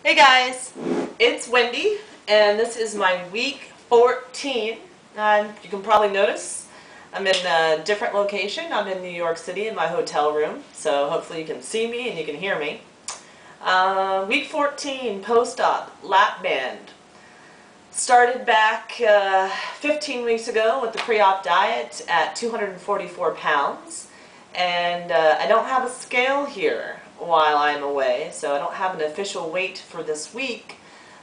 Hey guys, it's Wendy, and this is my week 14. You can probably notice I'm in a different location. I'm in New York City in my hotel room, so hopefully you can see me and you can hear me. Week 14, post-op, Lapband. Started back 15 weeks ago with the pre-op diet at 244 pounds. And I don't have a scale here while I'm away, so I don't have an official weight for this week.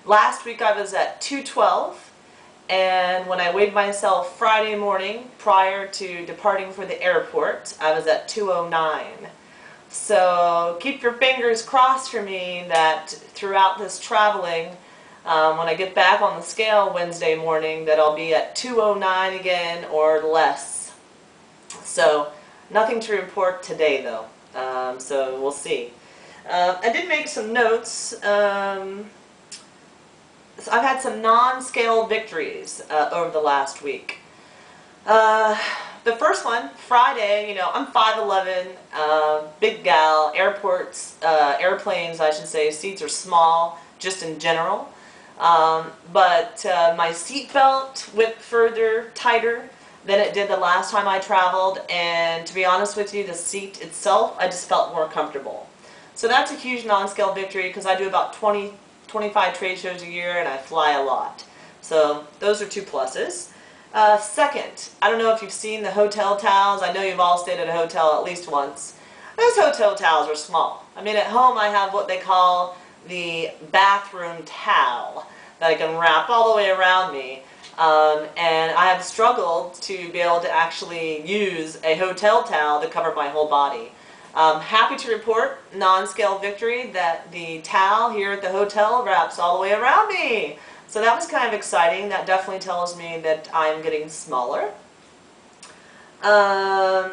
Last week I was at 212, and when I weighed myself Friday morning prior to departing for the airport, I was at 209. So keep your fingers crossed for me that throughout this traveling, when I get back on the scale Wednesday morning, that I'll be at 209 again or less. So nothing to report today though, so we'll see. I did make some notes. So I've had some non-scale victories over the last week. The first one, Friday, I'm 5'11", big gal, airplanes I should say, seats are small, just in general. But my seat belt whipped further tighter than it did the last time I traveled, and to be honest with you, the seat itself, I just felt more comfortable. So that's a huge non-scale victory because I do about 25 trade shows a year and I fly a lot. So those are two pluses. Second, I don't know if you've seen the hotel towels. I know you've all stayed at a hotel at least once. Those hotel towels are small. I mean, at home I have what they call the bathroom towel that I can wrap all the way around me. And I have struggled to be able to actually use a hotel towel to cover my whole body. Happy to report, non-scale victory, that the towel here at the hotel wraps all the way around me. So that was kind of exciting. That definitely tells me that I'm getting smaller. A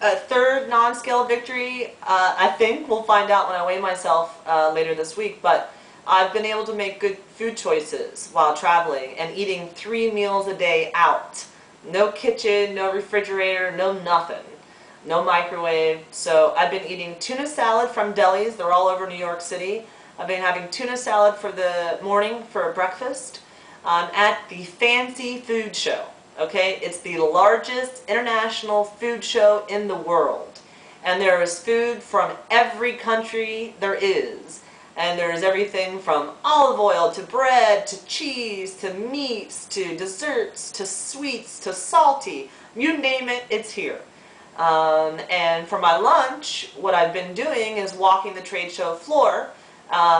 third non-scale victory, I think we'll find out when I weigh myself later this week, but I've been able to make good food choices while traveling and eating 3 meals a day out. No kitchen, no refrigerator, no nothing. No microwave. So I've been eating tuna salad from delis. They're all over New York City. I've been having tuna salad for the morning for breakfast at the Fancy Food Show. Okay, it's the largest international food show in the world. And there is food from every country there is. And there's everything from olive oil to bread to cheese to meats to desserts to sweets to salty. You name it, it's here. And for my lunch, what I've been doing is walking the trade show floor,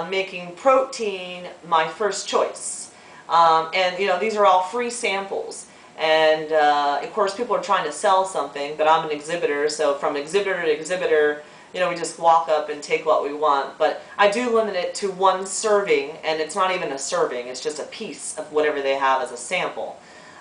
making protein my first choice. And these are all free samples. And of course people are trying to sell something, but I'm an exhibitor, so from exhibitor to exhibitor, we just walk up and take what we want. But I do limit it to 1 serving, and it's not even a serving, it's just a piece of whatever they have as a sample.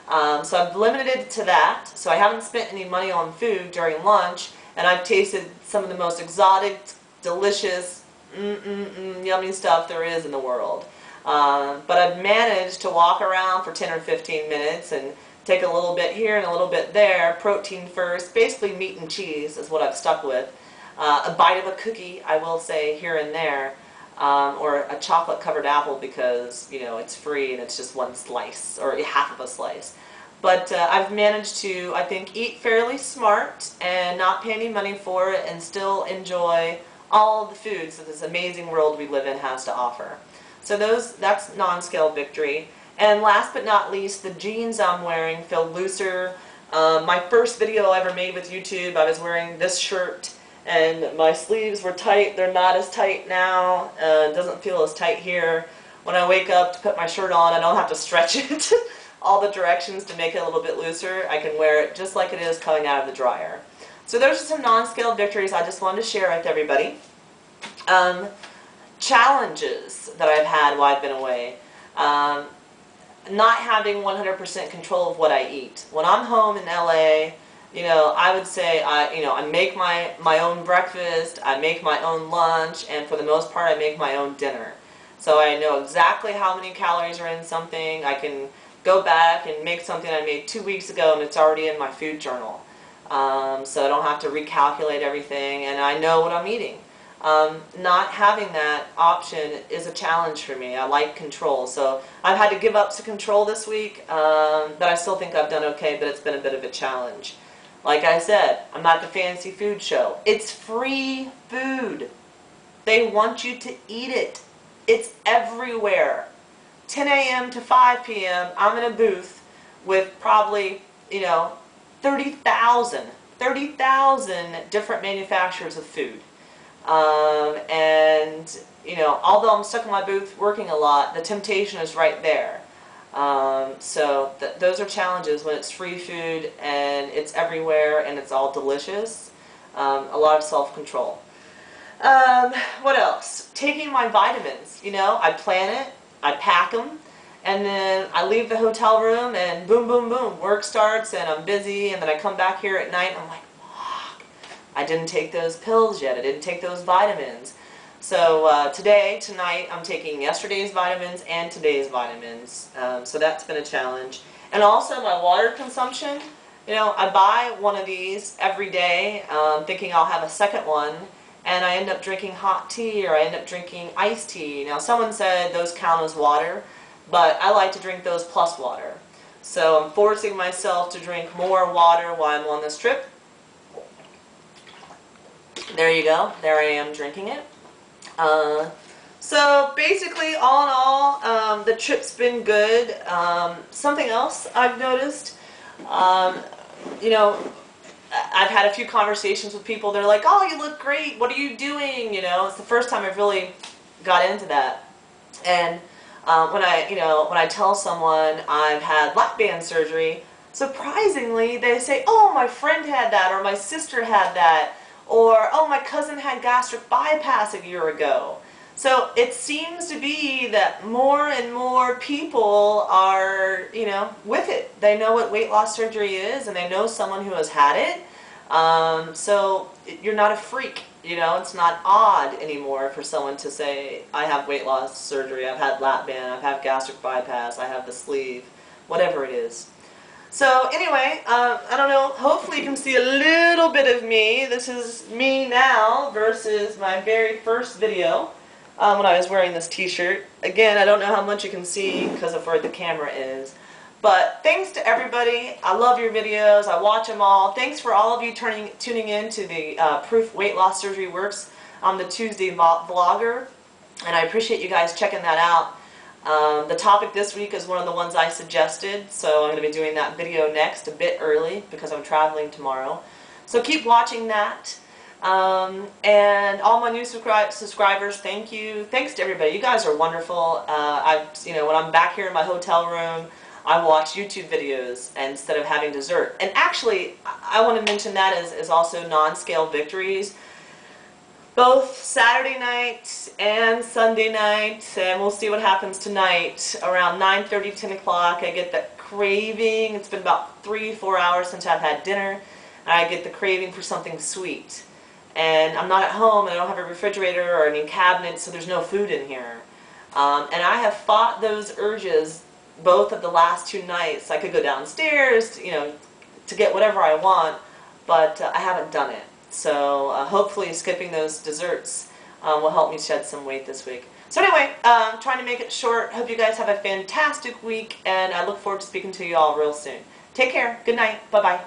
So I've limited it to that, so I haven't spent any money on food during lunch, and I've tasted some of the most exotic, delicious, yummy stuff there is in the world. But I've managed to walk around for 10 or 15 minutes and take a little bit here and a little bit there, protein first, basically meat and cheese is what I've stuck with. A bite of a cookie, I will say, here and there, or a chocolate covered apple because, it's free and it's just 1 slice, or half of a slice. But I've managed to, I think, eat fairly smart and not pay any money for it and still enjoy all of the foods that this amazing world we live in has to offer. So that's non-scale victory. And last but not least, the jeans I'm wearing feel looser. My first video I ever made with YouTube, I was wearing this shirt and my sleeves were tight. They're not as tight now. It doesn't feel as tight here. When I wake up to put my shirt on, I don't have to stretch it all the directions to make it a little bit looser. I can wear it just like it is coming out of the dryer. So those are some non-scale victories I just wanted to share with everybody. Challenges that I've had while I've been away. Not having 100% control of what I eat. When I'm home in LA, I would say I make my own breakfast, I make my own lunch, and for the most part I make my own dinner. So I know exactly how many calories are in something. I can go back and make something I made 2 weeks ago and it's already in my food journal. So I don't have to recalculate everything, and I know what I'm eating. Not having that option is a challenge for me. I like control, so I've had to give up some control this week, but I still think I've done okay, but it's been a bit of a challenge. Like I said, I'm at the fancy food show. It's free food. They want you to eat it. It's everywhere. 10 a.m. to 5 p.m., I'm in a booth with probably, 30,000 different manufacturers of food. And, although I'm stuck in my booth working a lot, the temptation is right there. So those are challenges when it's free food and it's everywhere and it's all delicious. A lot of self-control. What else? Taking my vitamins. I plan it, I pack them, and then I leave the hotel room and boom, boom, boom, work starts and I'm busy, and then I come back here at night and I'm like, fuck, I didn't take those pills yet, I didn't take those vitamins. So tonight, I'm taking yesterday's vitamins and today's vitamins. So that's been a challenge. And also my water consumption. I buy one of these every day thinking I'll have a second one, and I end up drinking hot tea or I end up drinking iced tea. Now someone said those count as water, but I like to drink those plus water. So I'm forcing myself to drink more water while I'm on this trip. There you go. There I am drinking it. So basically, all in all, the trip's been good. Something else I've noticed, I've had a few conversations with people. They're like, "Oh, you look great. What are you doing?" It's the first time I've really got into that. And when I tell someone I've had Lapband surgery, surprisingly they say, "Oh, my friend had that," or "My sister had that," or "Oh, my cousin had gastric bypass a year ago." So it seems to be that more and more people are, with it. They know what weight loss surgery is, and they know someone who has had it. So you're not a freak, it's not odd anymore for someone to say, "I have weight loss surgery, I've had Lapband, I've had gastric bypass, I have the sleeve," whatever it is. So anyway, I don't know, hopefully you can see a little bit of me. This is me now versus my very first video when I was wearing this t-shirt. Again, I don't know how much you can see because of where the camera is. But thanks to everybody. I love your videos. I watch them all. Thanks for all of you tuning in to the Proof Weight Loss Surgery Works on the Tuesday vlogger. And I appreciate you guys checking that out. The topic this week is one of the ones I suggested, so I'm going to be doing that video next, a bit early, because I'm traveling tomorrow. So keep watching that. And all my new subscribers, thank you. Thanks to everybody. You guys are wonderful. When I'm back here in my hotel room, I watch YouTube videos instead of having dessert. And actually, I want to mention that as also non-scale victories. Both Saturday night and Sunday night, and we'll see what happens tonight, around 9:30, 10 o'clock, I get that craving. It's been about 3-4 hours since I've had dinner, and I get the craving for something sweet. And I'm not at home, and I don't have a refrigerator or any cabinets, so there's no food in here. And I have fought those urges both of the last 2 nights. I could go downstairs, to get whatever I want, but I haven't done it. So hopefully skipping those desserts will help me shed some weight this week. So anyway, trying to make it short. Hope you guys have a fantastic week, and I look forward to speaking to you all real soon. Take care. Good night. Bye-bye.